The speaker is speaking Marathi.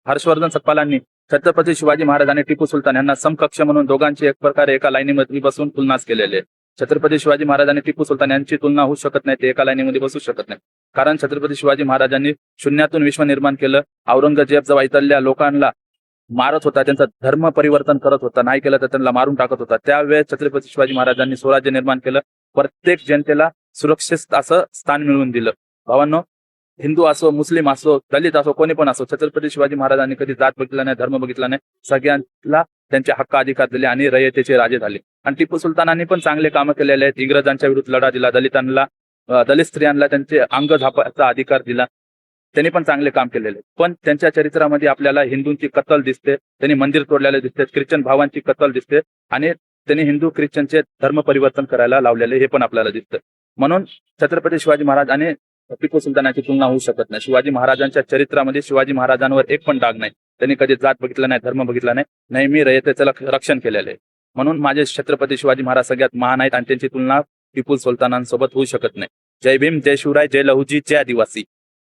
हर्षवर्धन सकपालांनी छत्रपती शिवाजी महाराज आणि टिपू सुलतान यांना समकक्ष म्हणून दोघांची एक प्रकारे एका लाईनीमध्ये बसून तुलनाच केलेली आहे. छत्रपती शिवाजी महाराज आणि टिपू सुलतान यांची तुलना होऊ शकत नाही, ते एका लाईनीमध्ये बसू शकत नाही. कारण छत्रपती शिवाजी महाराजांनी शून्यातून विश्व निर्माण केलं. औरंगजेब जेव्हा इथल्या लोकांना मारत होता, त्यांचा धर्म परिवर्तन करत होता, नाही केलं तर त्यांना मारून टाकत होता, त्यावेळेस छत्रपती शिवाजी महाराजांनी स्वराज्य निर्माण केलं. प्रत्येक जनतेला सुरक्षित असं स्थान मिळवून दिलं. भावांनो, हिंदू असो, मुस्लिम असो, दलित असो, कोणी पण असो, छत्रपती शिवाजी महाराजांनी कधी जात बघितला नाही, धर्म बघितला नाही. सगळ्यांना त्यांचे हक्क अधिकार दिले आणि रयतेचे राजे झाले. आणि टिपू सुलतानांनी पण चांगले कामं केलेले आहेत. इंग्रजांच्या विरुद्ध लढा दिला, दलित स्त्रियांना त्यांचे अंग झापायचा अधिकार दिला. त्यांनी पण चांगले काम केलेले. पण त्यांच्या चरित्रामध्ये आपल्याला हिंदूंची कत्तल दिसते, त्यांनी मंदिर तोडलेले दिसते, ख्रिश्चन भावांची कत्तल दिसते आणि त्यांनी हिंदू ख्रिश्चनचे धर्म परिवर्तन करायला लावलेले हे पण आपल्याला दिसतं. म्हणून छत्रपती शिवाजी महाराज आणि टिपू सुलतानाची तुलना होऊ शकत नाही. शिवाजी महाराजांच्या चरित्रामध्ये शिवाजी महाराजांवर एक पण डाग नाही. त्यांनी कधी जात बघितला नाही, धर्म बघितला नाही, नेहमी रयतेचं रक्षण केलेलं आहे. म्हणून माझे छत्रपती शिवाजी महाराज सगळ्यात महान आहेत आणि त्यांची तुलना टिपू सुलतानांसोबत होऊ शकत नाही. जय भीम, जय शिवराय, जय लहुजी, जय आदिवासी.